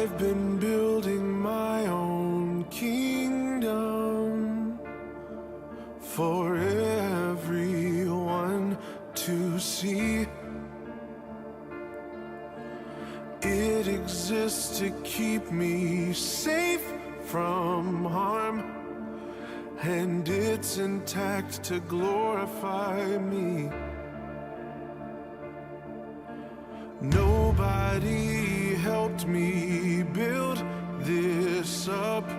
I've been building my own kingdom for everyone to see. It exists to keep me safe from harm, and it's intact to glorify me. Nobody helped me build this up.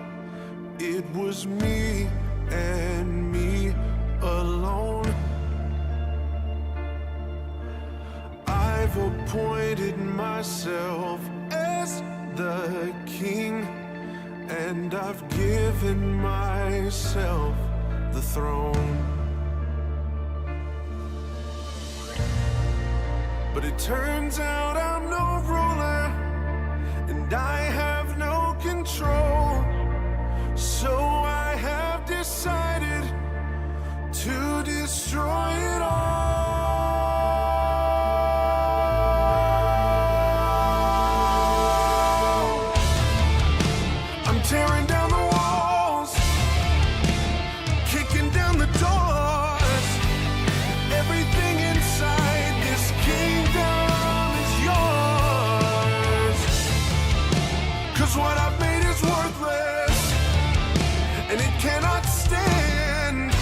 It was me and me alone. I've appointed myself as the king, and I've given myself the throne. But it turns out I'm no ruler, and I have no control. So I have decided to destroy it all. I'm tearing down the walls, kicking down the doors. Everything inside this kingdom is yours. 'Cause what I've made is worthless, and it cannot stand.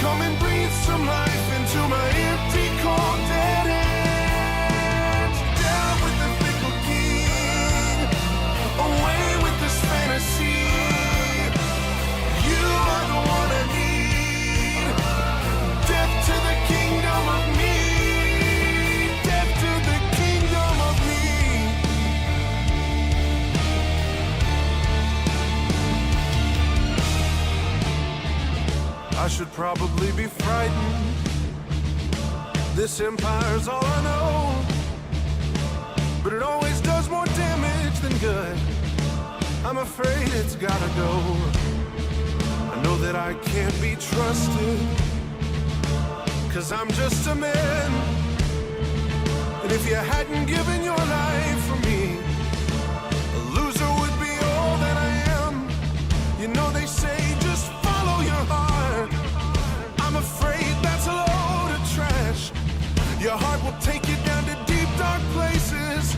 Come and breathe some life into my empty, cold, dead end. Down with the fickle king, away with this fantasy. You are the one I need. Death to the kingdom of me. Death to the kingdom of me. I should probably be frightened. This empire's all I know, but it always does more damage than good. I'm afraid it's gotta go. I know that I can't be trusted, 'cause I'm just a man. And if you hadn't given your life for me, a loser would be all that I am. You know they say just follow your heart. I'm afraid that's a load of trash. Your heart will take you down to deep, dark places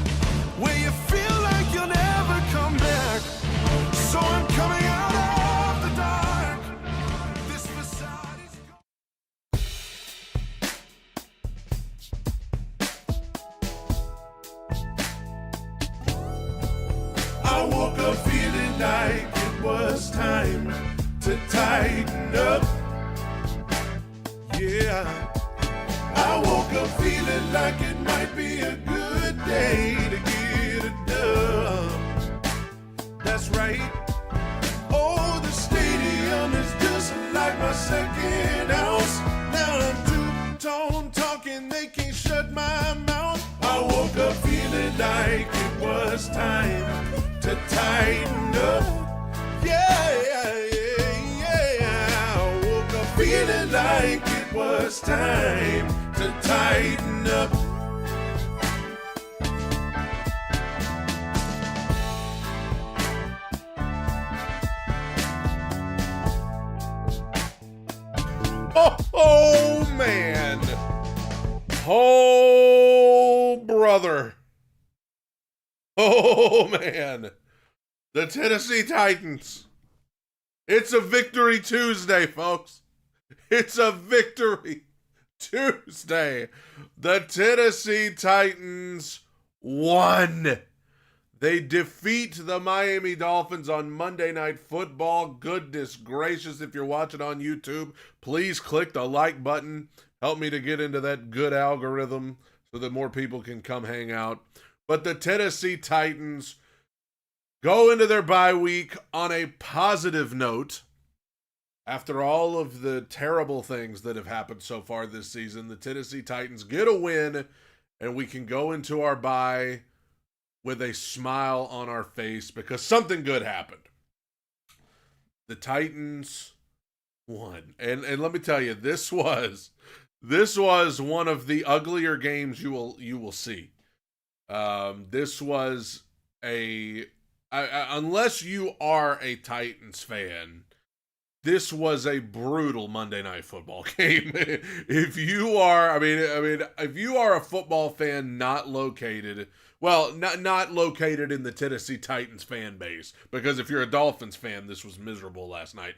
where you feel like you'll never come back. So I'm coming out of the dark. This facade is I woke up feeling like it was time to tighten up. Yeah, I woke up feeling like it might be a good day to get it done. That's right. Oh, the stadium is just like my second house. Now I'm two-tone talking, they can't shut my mouth. I woke up feeling like it was time to tighten up. Yeah, yeah, yeah, yeah. I woke up feeling like it was time to tighten up. Oh, man. Oh, brother. Oh, man. The Tennessee Titans. It's a victory Tuesday, folks. It's a victory Tuesday. The Tennessee Titans won. They defeat the Miami Dolphins on Monday Night Football. Goodness gracious, if you're watching on YouTube, please click the like button. Help me to get into that good algorithm so that more people can come hang out. But the Tennessee Titans go into their bye week on a positive note. After all of the terrible things that have happened so far this season, the Tennessee Titans get a win, and we can go into our bye with a smile on our face because something good happened. The Titans won. And let me tell you, this was one of the uglier games you will see. This was unless you are a Titans fan, this was a brutal Monday Night Football game. If you are, if you are a football fan not located, well, not located in the Tennessee Titans fan base, because if you're a Dolphins fan, this was miserable last night.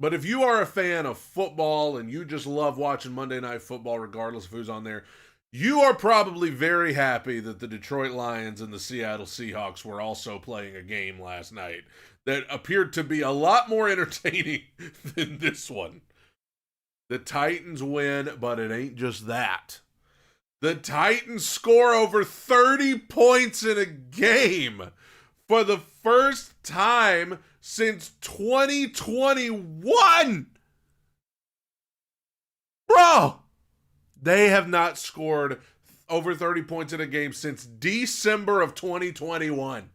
But if you are a fan of football and you just love watching Monday Night Football, regardless of who's on there, you are probably very happy that the Detroit Lions and the Seattle Seahawks were also playing a game last night that appeared to be a lot more entertaining than this one. The Titans win, but it ain't just that. The Titans score over 30 points in a game for the first time since 2021. Bro, they have not scored over 30 points in a game since December of 2021.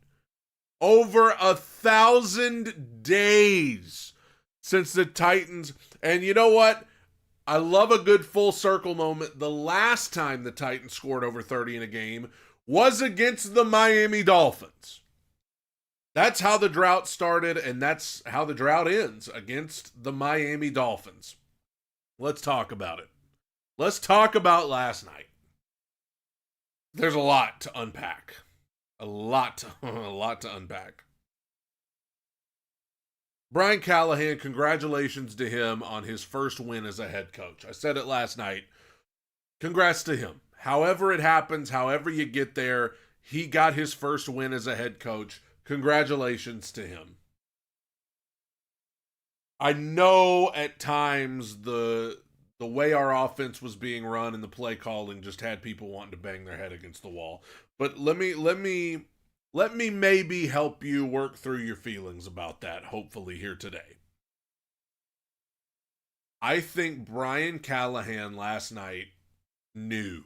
Over 1,000 days since the Titans. And you know what? I love a good full circle moment. The last time the Titans scored over 30 in a game was against the Miami Dolphins. That's how the drought started, and that's how the drought ends, against the Miami Dolphins. Let's talk about it. Let's talk about last night. There's a lot to unpack. A lot to unpack. Brian Callahan, congratulations to him on his first win as a head coach. I said it last night. Congrats to him. However it happens, however you get there, he got his first win as a head coach. Congratulations to him. I know at times the way our offense was being run and the play calling just had people wanting to bang their head against the wall. But let me maybe help you work through your feelings about that, hopefully, here today. I think Brian Callahan last night knew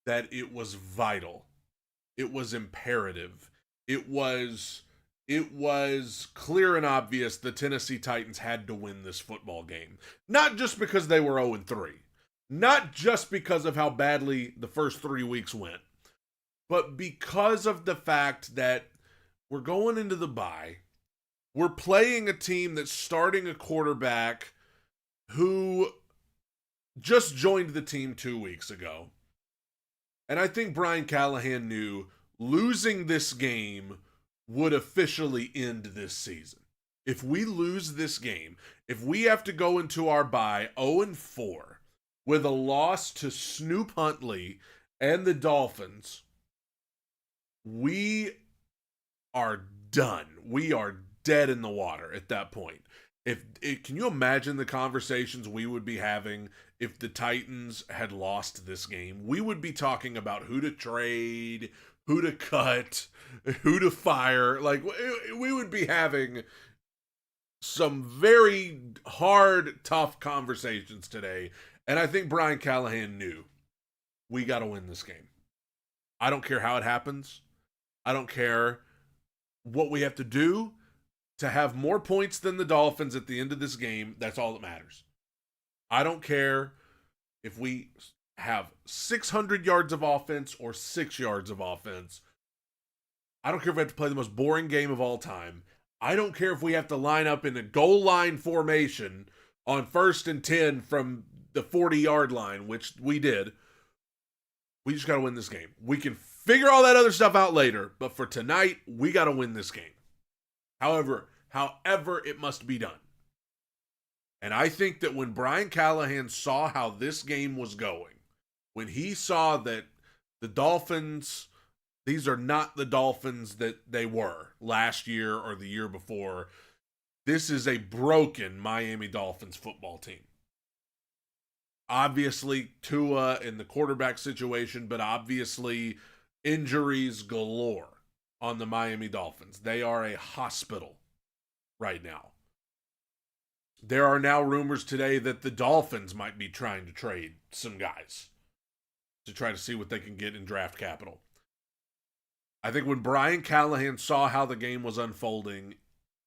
that it was vital. It was imperative. It was clear and obvious the Tennessee Titans had to win this football game. Not just because they were 0-3. Not just because of how badly the first 3 weeks went. But because of the fact that we're going into the bye, we're playing a team that's starting a quarterback who just joined the team 2 weeks ago. And I think Brian Callahan knew losing this game would officially end this season. If we lose this game, if we have to go into our bye 0-4 with a loss to Snoop Huntley and the Dolphins, we are done. We are dead in the water at that point. Can you imagine the conversations we would be having if the Titans had lost this game? We would be talking about who to trade, who to cut, who to fire. Like, we would be having some very hard, tough conversations today. And I think Brian Callahan knew we got to win this game. I don't care how it happens. I don't care what we have to do to have more points than the Dolphins at the end of this game. That's all that matters. I don't care if we have 600 yards of offense or 6 yards of offense. I don't care if we have to play the most boring game of all time. I don't care if we have to line up in a goal line formation on 1st and 10 from the 40-yard line, which we did. We just got to win this game. We can figure all that other stuff out later, but for tonight, we got to win this game. However it must be done. And I think that when Brian Callahan saw how this game was going, when he saw that the Dolphins, these are not the Dolphins that they were last year or the year before. This is a broken Miami Dolphins football team. Obviously, Tua in the quarterback situation, but obviously injuries galore on the Miami Dolphins. They are a hospital right now. There are now rumors today that the Dolphins might be trying to trade some guys to try to see what they can get in draft capital. I think when Brian Callahan saw how the game was unfolding,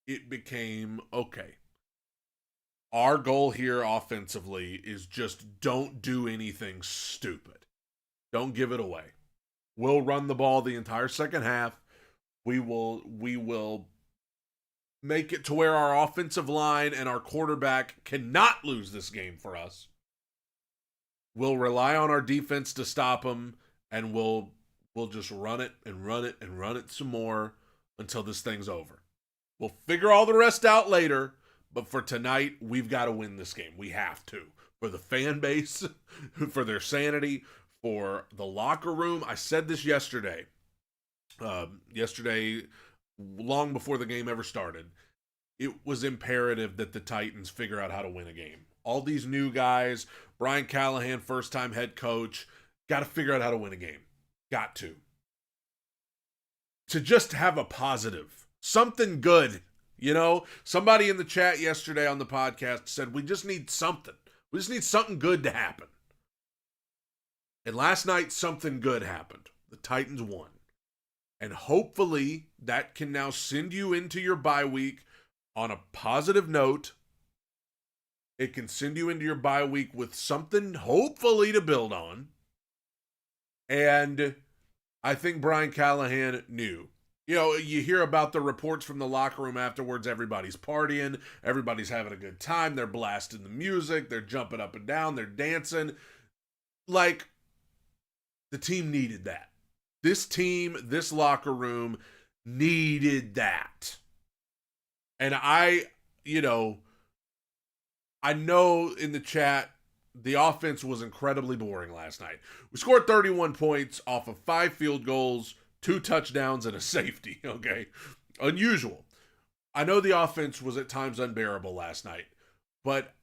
it became, okay, our goal here offensively is just don't do anything stupid. Don't give it away. We'll run the ball the entire second half. We will make it to where our offensive line and our quarterback cannot lose this game for us. We'll rely on our defense to stop them, and we'll just run it and run it and run it some more until this thing's over. We'll figure all the rest out later, but for tonight, we've got to win this game. We have to. For the fan base, for their sanity, for the locker room. I said this yesterday. Long before the game ever started. It was imperative that the Titans figure out how to win a game. All these new guys, Brian Callahan, first-time head coach, got to figure out how to win a game. Got to. To just have a positive. Something good. You know, somebody in the chat yesterday on the podcast said, we just need something. We just need something good to happen. And last night, something good happened. The Titans won. And hopefully, that can now send you into your bye week on a positive note. It can send you into your bye week with something, hopefully, to build on. And I think Brian Callahan knew. You know, you hear about the reports from the locker room afterwards. Everybody's partying. Everybody's having a good time. They're blasting the music. They're jumping up and down. They're dancing. Like, the team needed that. This team, this locker room needed that. And I know in the chat, the offense was incredibly boring last night. We scored 31 points off of 5 field goals, 2 touchdowns, and a safety, okay? Unusual. I know the offense was at times unbearable last night, but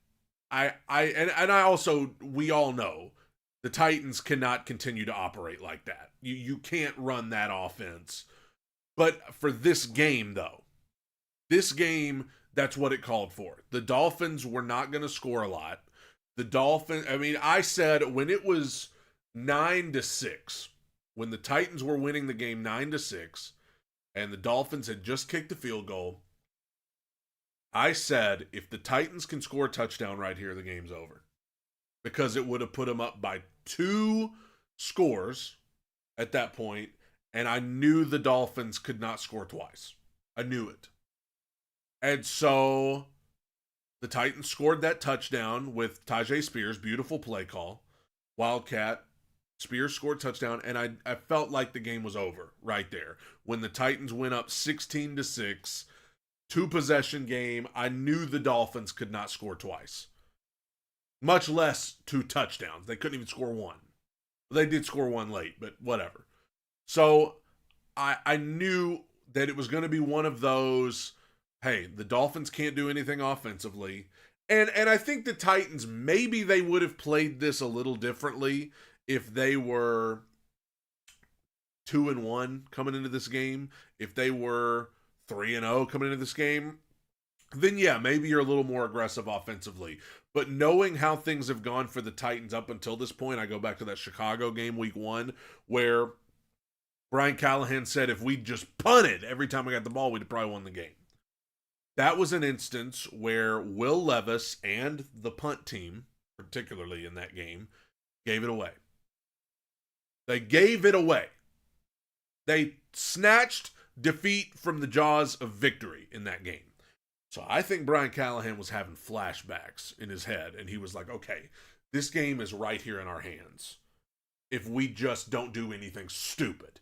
we all know the Titans cannot continue to operate like that. You can't run that offense. But for this game, though, that's what it called for. The Dolphins were not going to score a lot. I said when it was 9-6, when the Titans were winning the game 9-6, and the Dolphins had just kicked a field goal, I said if the Titans can score a touchdown right here, the game's over. Because it would have put them up by 2 scores at that point, and I knew the Dolphins could not score twice. I knew it. And so the Titans scored that touchdown with Tajay Spears, beautiful play call, Wildcat. Spears scored touchdown, and I felt like the game was over right there. When the Titans went up 16-6, 2-possession game, I knew the Dolphins could not score twice. Much less 2 touchdowns. They couldn't even score 1. They did score 1 late, but whatever. So I knew that it was going to be one of those, hey, the Dolphins can't do anything offensively. And I think the Titans, maybe they would have played this a little differently if they were 2-1 coming into this game. If they were 3-0 coming into this game, then yeah, maybe you're a little more aggressive offensively. But knowing how things have gone for the Titans up until this point, I go back to that Chicago game week 1, where Brian Callahan said if we just punted every time we got the ball, we'd probably won the game. That was an instance where Will Levis and the punt team, particularly in that game, gave it away. They gave it away. They snatched defeat from the jaws of victory in that game. So I think Brian Callahan was having flashbacks in his head, and he was like, okay, this game is right here in our hands if we just don't do anything stupid.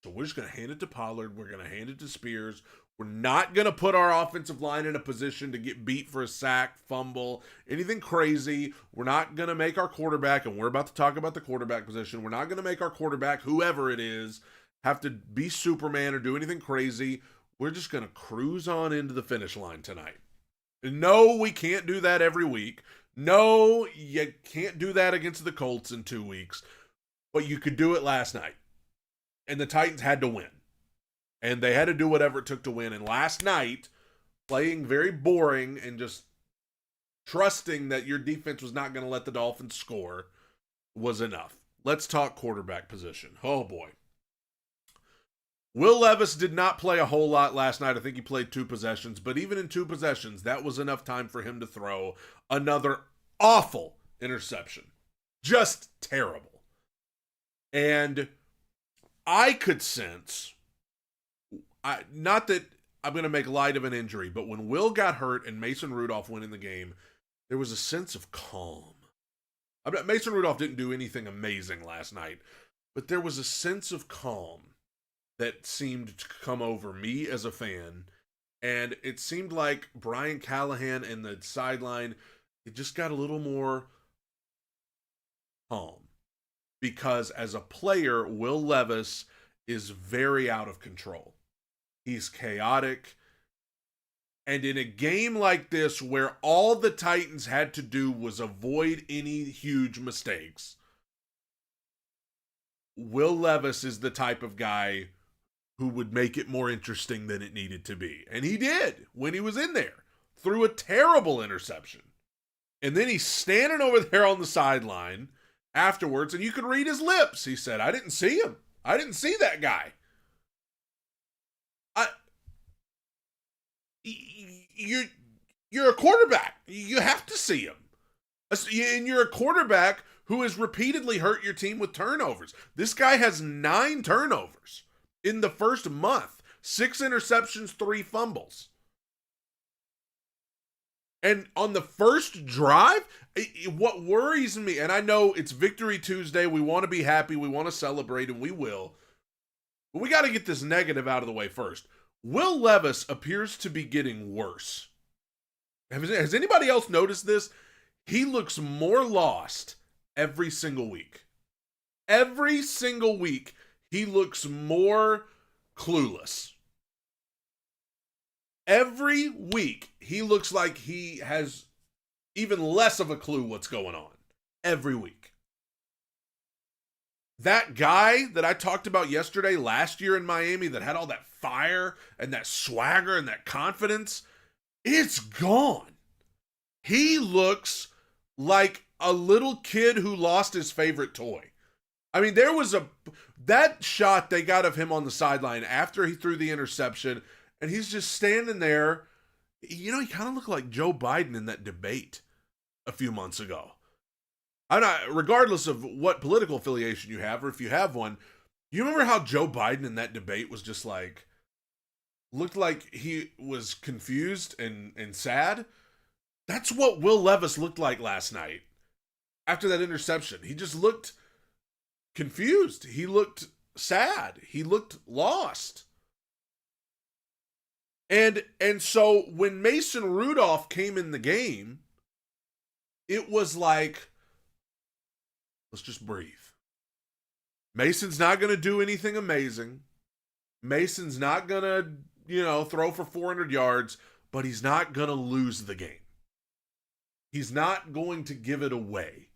So we're just going to hand it to Pollard. We're going to hand it to Spears. We're not going to put our offensive line in a position to get beat for a sack, fumble, anything crazy. We're not going to make our quarterback, and we're about to talk about the quarterback position, we're not going to make our quarterback, whoever it is, have to be Superman or do anything crazy. We're just going to cruise on into the finish line tonight. No, we can't do that every week. No, you can't do that against the Colts in 2 weeks. But you could do it last night. And the Titans had to win. And they had to do whatever it took to win. And last night, playing very boring and just trusting that your defense was not going to let the Dolphins score was enough. Let's talk quarterback position. Oh, boy. Will Levis did not play a whole lot last night. I think he played 2 possessions. But even in 2 possessions, that was enough time for him to throw another awful interception. Just terrible. And I could sense, not that I'm going to make light of an injury, but when Will got hurt and Mason Rudolph went in the game, there was a sense of calm. Mason Rudolph didn't do anything amazing last night, but there was a sense of calm that seemed to come over me as a fan. And it seemed like Brian Callahan and the sideline, it just got a little more calm. Because as a player, Will Levis is very out of control. He's chaotic. And in a game like this, where all the Titans had to do was avoid any huge mistakes, Will Levis is the type of guy who would make it more interesting than it needed to be. And he did when he was in there. Threw a terrible interception. And then he's standing over there on the sideline afterwards, and you could read his lips. He said, I didn't see him. I didn't see that guy. You're a quarterback. You have to see him. And you're a quarterback who has repeatedly hurt your team with turnovers. This guy has 9 turnovers in the first month. 6 interceptions, 3 fumbles. And on the first drive, what worries me, and I know it's Victory Tuesday, we want to be happy, we want to celebrate, and we will, but we got to get this negative out of the way first. Will Levis appears to be getting worse. Has anybody else noticed this? He looks more lost every single week. Every single week, he looks more clueless. Every week, he looks like he has even less of a clue what's going on. Every week. That guy that I talked about yesterday, last year in Miami, that had all that fire and that swagger and that confidence, it's gone. He looks like a little kid who lost his favorite toy. I mean, there was that shot they got of him on the sideline after he threw the interception, and he's just standing there. You know, he kind of looked like Joe Biden in that debate a few months ago. Regardless of what political affiliation you have, or if you have one, you remember how Joe Biden in that debate was just like, looked like he was confused and sad? That's what Will Levis looked like last night after that interception. He just looked confused. He looked sad. He looked lost. And so when Mason Rudolph came in the game, it was like, let's just breathe. Mason's not going to do anything amazing. Mason's not going to, throw for 400 yards, but he's not going to lose the game. He's not going to give it away.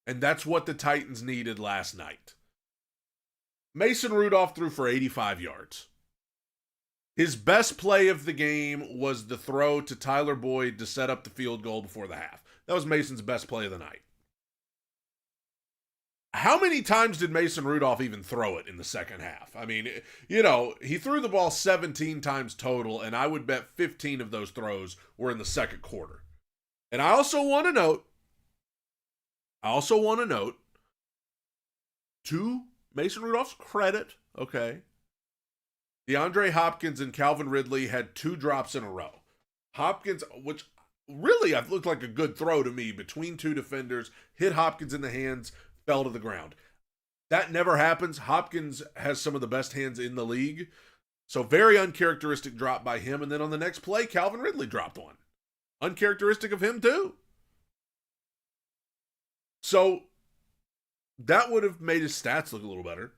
And that's what the Titans needed last night. Mason Rudolph threw for 85 yards. His best play of the game was the throw to Tyler Boyd to set up the field goal before the half. That was Mason's best play of the night. How many times did Mason Rudolph even throw it in the second half? I mean, he threw the ball 17 times total, and I would bet 15 of those throws were in the second quarter. And I also want to note, to Mason Rudolph's credit, okay, DeAndre Hopkins and Calvin Ridley had 2 drops in a row. Hopkins, which really looked like a good throw to me, between 2 defenders, hit Hopkins in the hands, fell to the ground. That never happens. Hopkins has some of the best hands in the league. So very uncharacteristic drop by him. And then on the next play, Calvin Ridley dropped one. Uncharacteristic of him too. So that would have made his stats look a little better.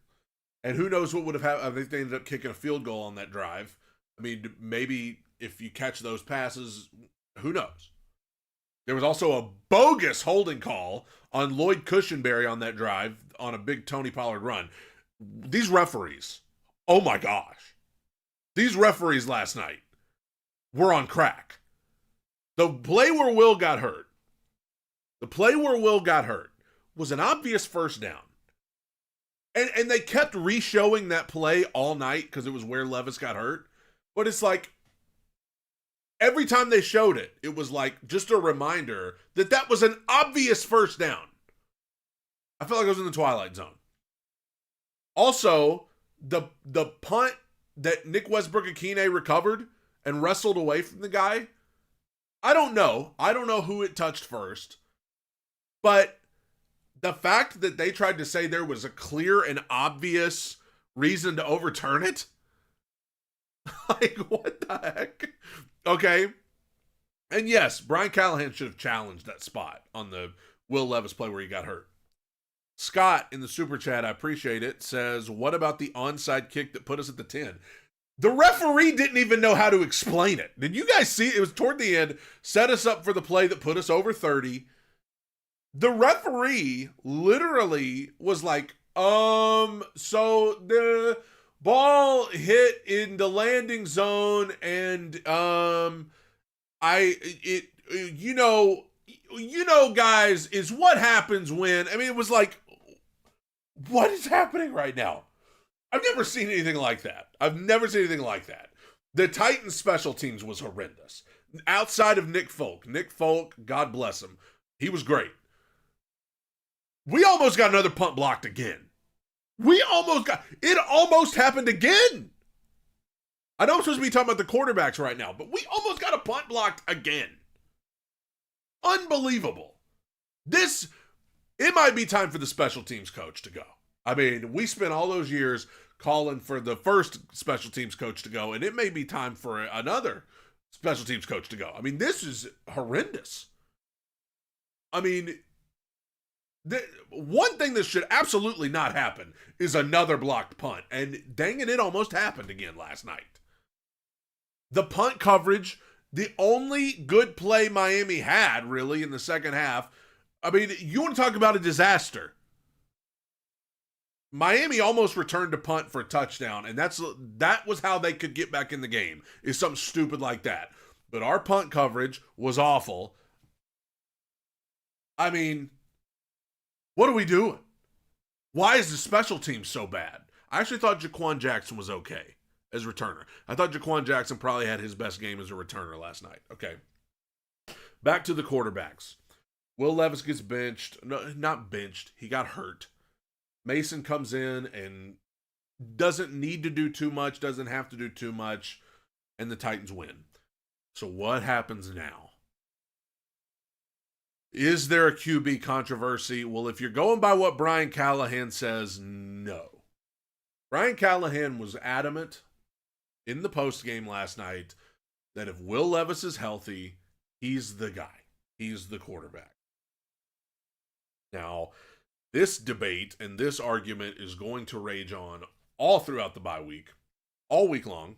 And who knows what would have happened. I think they ended up kicking a field goal on that drive. I mean, maybe if you catch those passes, who knows? There was also a bogus holding call on Lloyd Cushenberry on that drive on a big Tony Pollard run. These referees, oh my gosh. These referees last night were on crack. The play where Will got hurt was an obvious first down. And they kept re-showing that play all night because it was where Levis got hurt. But it's like, every time they showed it, it was like just a reminder that was an obvious first down. I felt like I was in the Twilight Zone. Also, the punt that Nick Westbrook-Akine recovered and wrestled away from the guy, I don't know. I don't know who it touched first. But the fact that they tried to say there was a clear and obvious reason to overturn it, like, what the heck? Okay. And yes, Brian Callahan should have challenged that spot on the Will Levis play where he got hurt. Scott in the super chat, I appreciate it, says, what about the onside kick that put us at the 10? The referee didn't even know how to explain it. Did you guys see? It was toward the end, set us up for the play that put us over 30. The referee literally was like, so the ball hit in the landing zone and, guys, is what happens when, I mean, it was like, what is happening right now? I've never seen anything like that. The Titans special teams was horrendous. Outside of Nick Folk, God bless him, he was great. We almost got another punt blocked again. It almost happened again. I know I'm supposed to be talking about the quarterbacks right now, but we almost got a punt blocked again. Unbelievable. It might be time for the special teams coach to go. I mean, we spent all those years calling for the first special teams coach to go, and it may be time for another special teams coach to go. I mean, this is horrendous. I mean, one thing that should absolutely not happen is another blocked punt, and dang it almost happened again last night. The punt coverage, the only good play Miami had, really, in the second half. I mean, you want to talk about a disaster. Miami almost returned a punt for a touchdown, and that was how they could get back in the game, is something stupid like that. But our punt coverage was awful. I mean, what are we doing? Why is the special team so bad? I actually thought Jaquan Jackson was okay as returner. I thought Jaquan Jackson probably had his best game as a returner last night. Okay. Back to the quarterbacks. Will Levis gets benched. No, not benched. He got hurt. Mason comes in and doesn't need to do too much, doesn't have to do too much, and the Titans win. So what happens now? Is there a QB controversy? Well, if you're going by what Brian Callahan says, no. Brian Callahan was adamant in the postgame last night that if Will Levis is healthy, he's the guy. He's the quarterback. Now, this debate and this argument is going to rage on all throughout the bye week, all week long.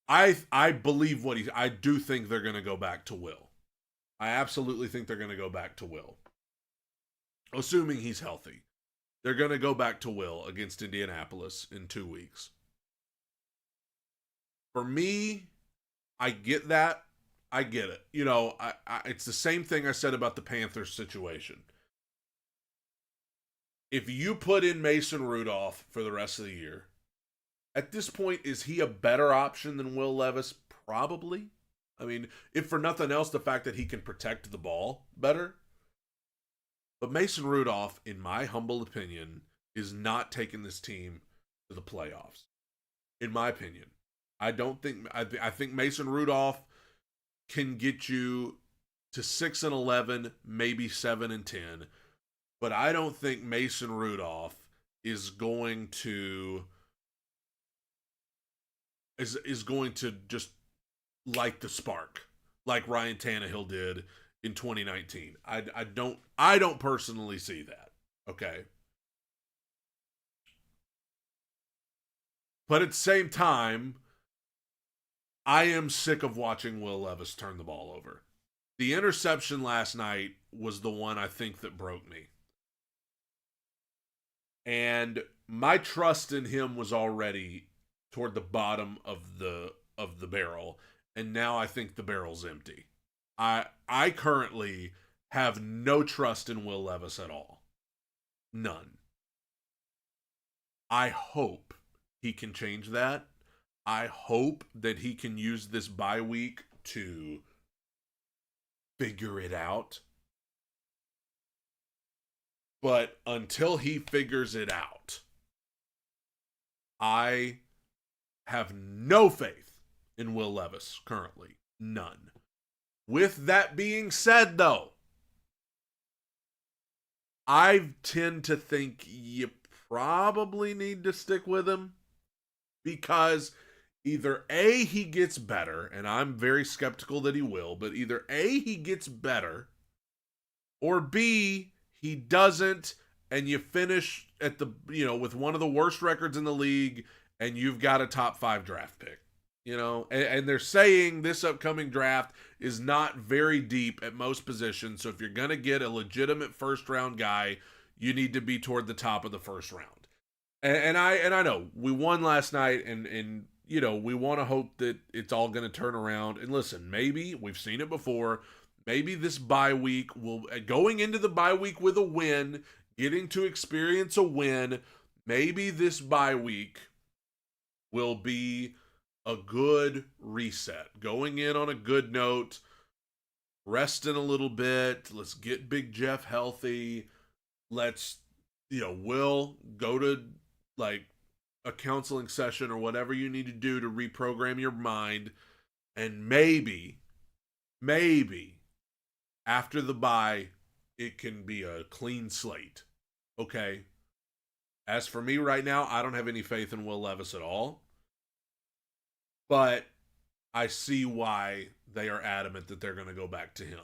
I believe I do think they're going to go back to Will. I absolutely think they're going to go back to Will. Assuming he's healthy. They're going to go back to Will against Indianapolis in 2 weeks. For me, I get that. I get it. You know, it's the same thing I said about the Panthers situation. If you put in Mason Rudolph for the rest of the year, at this point, is he a better option than Will Levis? Probably. I mean, if for nothing else, the fact that he can protect the ball better. But Mason Rudolph, in my humble opinion, is not taking this team to the playoffs. In my opinion. I think Mason Rudolph can get you to 6-11, maybe 7-10. But I don't think Mason Rudolph is going to just light the spark like Ryan Tannehill did in 2019. I don't personally see that. Okay. But at the same time, I am sick of watching Will Levis turn the ball over. The interception last night was the one I think that broke me. And my trust in him was already toward the bottom of the barrel, and now I think the barrel's empty. I currently have no trust in Will Levis at all. None. I hope he can change that. I hope that he can use this bye week to figure it out. But until he figures it out, I have no faith in Will Levis currently. None. With that being said, though, I tend to think you probably need to stick with him because either A, he gets better, and I'm very skeptical that he will, but either A, he gets better, or B, he doesn't, and you finish at the, with one of the worst records in the league, and you've got a top 5 draft pick. And they're saying this upcoming draft is not very deep at most positions. So if you're going to get a legitimate first round guy, you need to be toward the top of the first round. And I know we won last night, and we want to hope that it's all going to turn around. And listen, maybe we've seen it before. Maybe this bye week will, going into the bye week with a win, getting to experience a win. Maybe this bye week will be a good reset, going in on a good note, resting a little bit. Let's get Big Jeff healthy. Let's, Will go to like a counseling session or whatever you need to do to reprogram your mind. And maybe after the bye, it can be a clean slate. Okay. As for me right now, I don't have any faith in Will Levis at all. But I see why they are adamant that they're going to go back to him.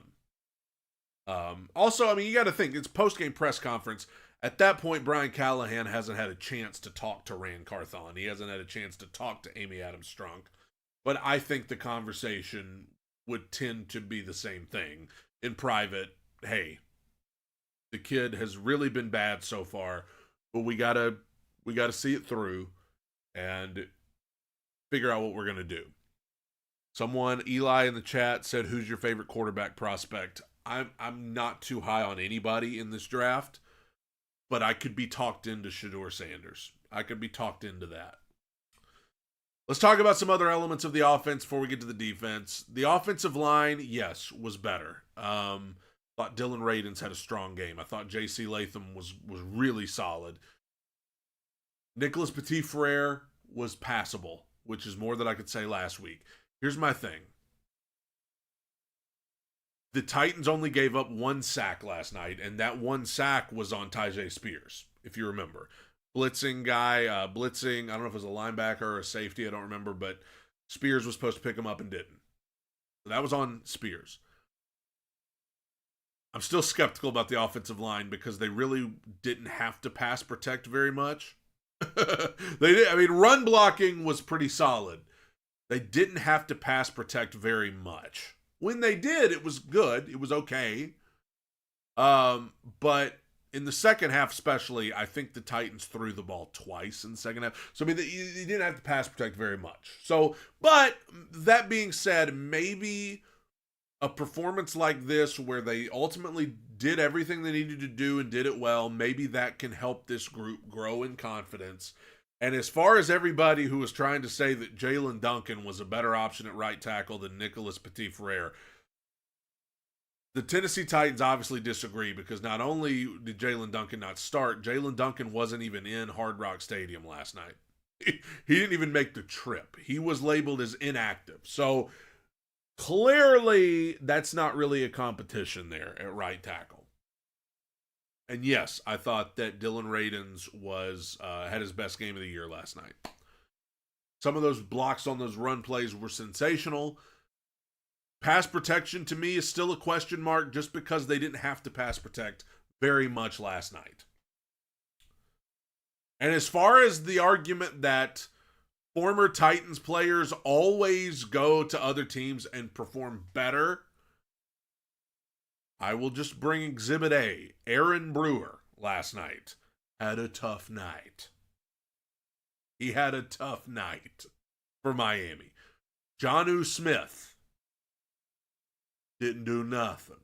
Also, you got to think, it's post-game press conference. At that point, Brian Callahan hasn't had a chance to talk to Rand Carthon. He hasn't had a chance to talk to Amy Adams-Strunk. But I think the conversation would tend to be the same thing. In private, hey, the kid has really been bad so far, but we gotta see it through and figure out what we're gonna do. Someone, Eli in the chat, said, "Who's your favorite quarterback prospect?" I'm not too high on anybody in this draft, but I could be talked into Shedeur Sanders. I could be talked into that. Let's talk about some other elements of the offense before we get to the defense. The offensive line, yes, was better. Thought Dylan Radins had a strong game. I thought J.C. Latham was really solid. Nicholas Petit-Frere was passable, which is more than I could say last week. Here's my thing. The Titans only gave up 1 sack last night, and that 1 sack was on Tyjae Spears, if you remember. Blitzing guy, I don't know if it was a linebacker or a safety, I don't remember, but Spears was supposed to pick him up and didn't. So that was on Spears. I'm still skeptical about the offensive line because they really didn't have to pass protect very much. They did. Run blocking was pretty solid. They didn't have to pass protect very much. When they did, it was good. It was okay. But in the second half especially, I think the Titans threw the ball twice in the second half. So, you didn't have to pass protect very much. So, but that being said, maybe a performance like this where they ultimately did everything they needed to do and did it well, maybe that can help this group grow in confidence. And as far as everybody who was trying to say that Jalen Duncan was a better option at right tackle than Nicholas Petit-Frere, the Tennessee Titans obviously disagree because not only did Jalen Duncan not start, Jalen Duncan wasn't even in Hard Rock Stadium last night. He didn't even make the trip. He was labeled as inactive. So clearly that's not really a competition there at right tackle. And yes, I thought that Dylan Radins had his best game of the year last night. Some of those blocks on those run plays were sensational. Pass protection to me is still a question mark just because they didn't have to pass protect very much last night. And as far as the argument that former Titans players always go to other teams and perform better, I will just bring Exhibit A. Aaron Brewer last night had a tough night. He had a tough night for Miami. Jonnu Smith didn't do nothing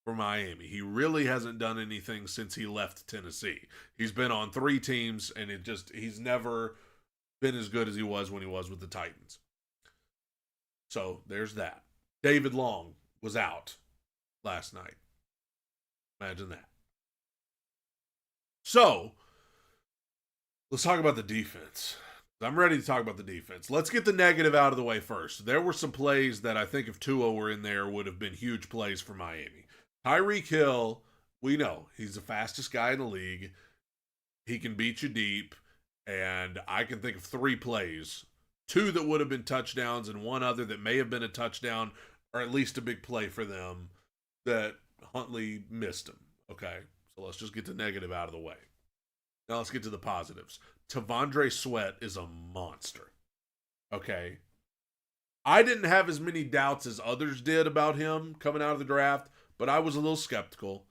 for Miami. He really hasn't done anything since he left Tennessee. He's been on 3 teams, and he's never been as good as he was when he was with the Titans. So there's that. David Long was out last night. Imagine that. So, let's talk about the defense. I'm ready to talk about the defense. Let's get the negative out of the way first. There were some plays that I think if Tua were in there would have been huge plays for Miami. Tyreek Hill, we know he's the fastest guy in the league. He can beat you deep, and I can think of 3 plays, 2 that would have been touchdowns and 1 other that may have been a touchdown or at least a big play for them that Huntley missed him. Okay, so let's just get the negative out of the way. Now let's get to the positives. T'Vondre Sweat is a monster. Okay. I didn't have as many doubts as others did about him coming out of the draft, but I was a little skeptical.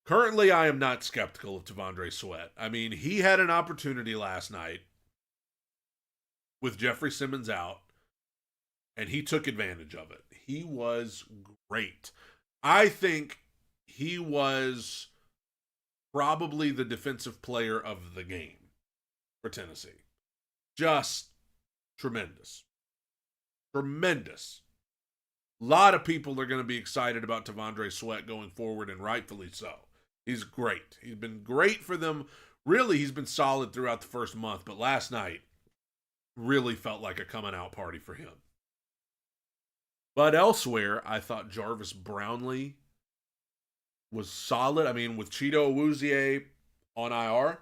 Currently, I am not skeptical of T'Vondre Sweat. I mean, he had an opportunity last night with Jeffrey Simmons out, and he took advantage of it. He was great. I think he was probably the defensive player of the game for Tennessee. Just tremendous. Tremendous. A lot of people are going to be excited about T'Vondre Sweat going forward, and rightfully so. He's great. He's been great for them. Really, he's been solid throughout the first month, but last night really felt like a coming out party for him. But elsewhere, I thought Jarvis Brownlee was solid. I mean, with Cheeto Awuzie on IR,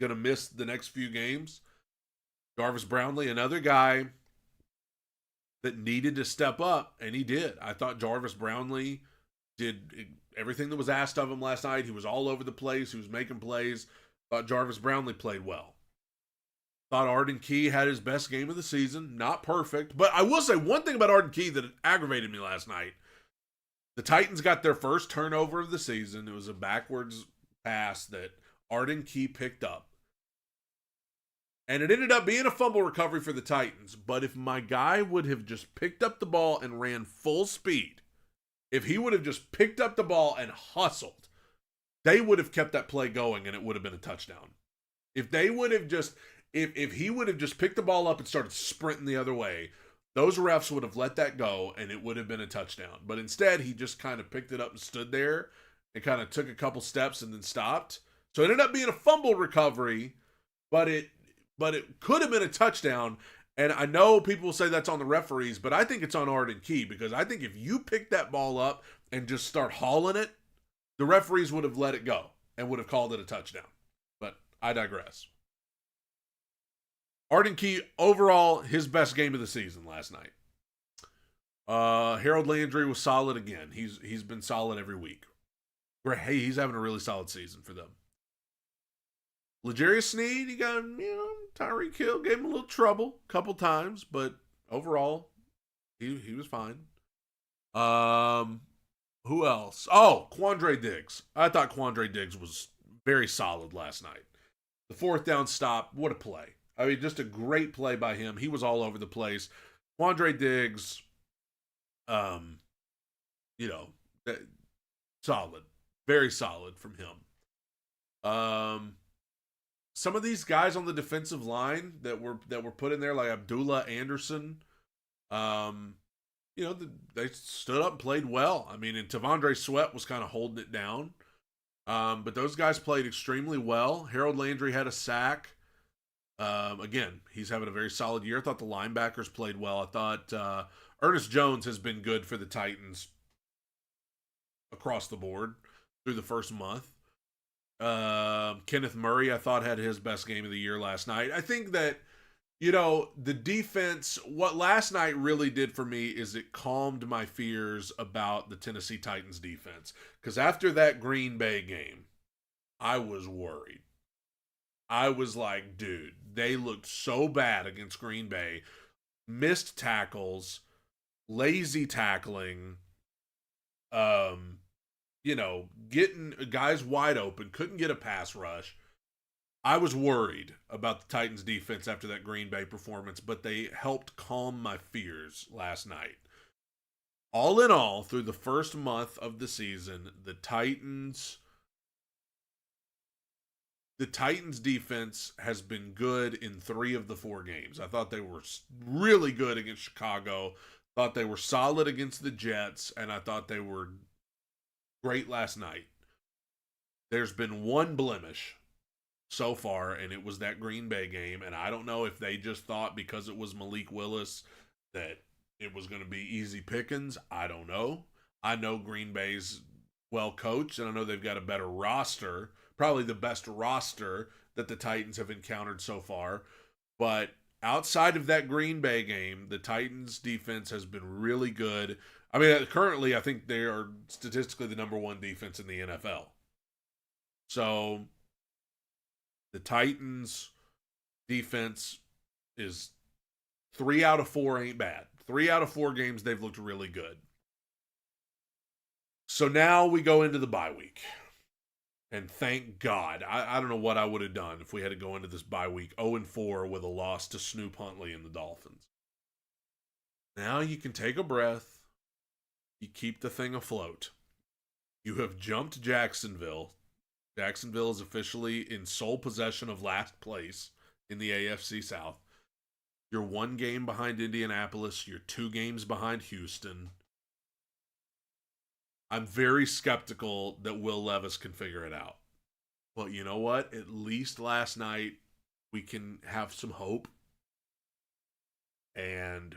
going to miss the next few games. Jarvis Brownlee, another guy that needed to step up, and he did. I thought Jarvis Brownlee did everything that was asked of him last night. He was all over the place. He was making plays. Thought Jarvis Brownlee played well. Thought Arden Key had his best game of the season. Not perfect, but I will say one thing about Arden Key that aggravated me last night. The Titans got their first turnover of the season. It was a backwards pass that Arden Key picked up. And it ended up being a fumble recovery for the Titans. But if my guy would have just picked up the ball and ran full speed, if he would have just picked up the ball and hustled, they would have kept that play going and it would have been a touchdown. If they would have just, if he would have just picked the ball up and started sprinting the other way, those refs would have let that go and it would have been a touchdown. But instead, he just kind of picked it up and stood there and kind of took a couple steps and then stopped. So it ended up being a fumble recovery, but it could have been a touchdown. And I know people will say that's on the referees, but I think it's on Arden Key, because I think if you pick that ball up and just start hauling it, the referees would have let it go and would have called it a touchdown. But I digress. Arden Key, overall, his best game of the season last night. Harold Landry was solid again. He's been solid every week. Hey, he's having a really solid season for them. L'Jarius Sneed, he got, Tyreek Hill gave him a little trouble a couple times, but overall, he was fine. Who else? Oh, Quandre Diggs. I thought Quandre Diggs was very solid last night. The 4th down stop, what a play. I mean, just a great play by him. He was all over the place. Quandre Diggs, solid. Very solid from him. Some of these guys on the defensive line that were put in there, like Abdullah Anderson, they stood up and played well. I mean, and T'Vondre Sweat was kind of holding it down. But those guys played extremely well. Harold Landry had a sack. Again, he's having a very solid year. I thought the linebackers played well. I thought Ernest Jones has been good for the Titans across the board through the first month. Kenneth Murray, I thought, had his best game of the year last night. I think that, the defense, what last night really did for me is it calmed my fears about the Tennessee Titans defense. Because after that Green Bay game, I was worried. I was like, dude, they looked so bad against Green Bay. Missed tackles, lazy tackling, getting guys wide open, couldn't get a pass rush. I was worried about the Titans defense after that Green Bay performance, but they helped calm my fears last night. All in all, through the first month of the season, the Titans defense has been good in 3 of the 4 games. I thought they were really good against Chicago. Thought they were solid against the Jets, and I thought they were great last night. There's been one blemish so far, and it was that Green Bay game. And I don't know if they just thought because it was Malik Willis that it was going to be easy pickings. I don't know. I know Green Bay's well coached, and I know they've got a better roster, probably the best roster that the Titans have encountered so far. But outside of that Green Bay game, the Titans defense has been really good. I mean, currently, I think they are statistically the number one defense in the NFL. So the Titans defense is 3 out of 4 ain't bad. 3 out of 4 games, they've looked really good. So now we go into the bye week. And thank God. I don't know what I would have done if we had to go into this bye week 0-4 with a loss to Snoop Huntley and the Dolphins. Now you can take a breath. You keep the thing afloat. You have jumped Jacksonville. Jacksonville is officially in sole possession of last place in the AFC South. You're 1 game behind Indianapolis. You're 2 games behind Houston. I'm very skeptical that Will Levis can figure it out. But you know what? At least last night, we can have some hope. And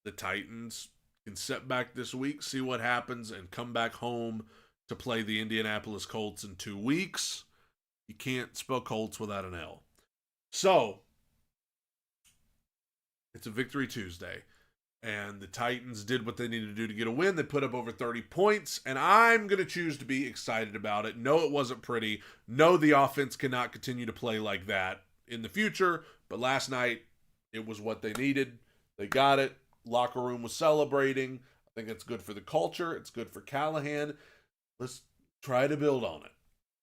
the Titans can sit back this week, see what happens, and come back home to play the Indianapolis Colts in 2 weeks. You can't spell Colts without an L. So, it's a Victory Tuesday. And the Titans did what they needed to do to get a win. They put up over 30 points, and I'm going to choose to be excited about it. No, it wasn't pretty. No, the offense cannot continue to play like that in the future. But last night, it was what they needed. They got it. Locker room was celebrating. I think it's good for the culture. It's good for Callahan. Let's try to build on it,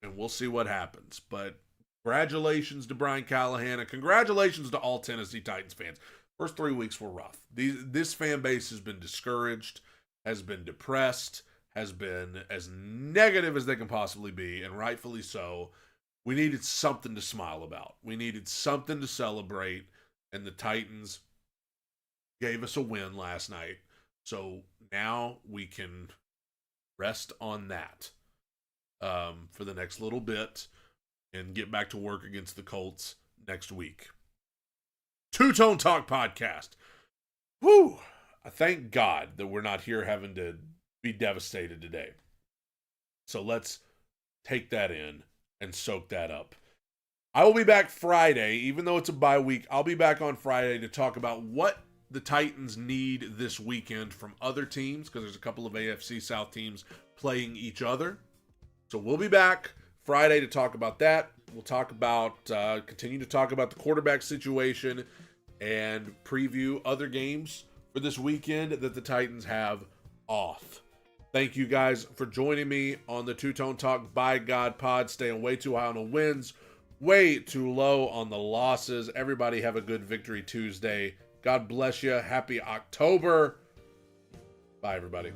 and we'll see what happens. But congratulations to Brian Callahan, and congratulations to all Tennessee Titans fans. First 3 weeks were rough. This fan base has been discouraged, has been depressed, has been as negative as they can possibly be, and rightfully so. We needed something to smile about. We needed something to celebrate, and the Titans gave us a win last night. So now we can rest on that for the next little bit and get back to work against the Colts next week. Two-Tone Talk Podcast. Whew. I thank God that we're not here having to be devastated today. So let's take that in and soak that up. I will be back Friday, even though it's a bye week. I'll be back on Friday to talk about what the Titans need this weekend from other teams, because there's a couple of AFC South teams playing each other. So we'll be back Friday to talk about that. We'll talk about, continue to talk about the quarterback situation and preview other games for this weekend that the Titans have off. Thank you guys for joining me on the Two-Tone Talk by God pod. Staying way too high on the wins, way too low on the losses. Everybody have a good Victory Tuesday. God bless you. Happy October. Bye, everybody.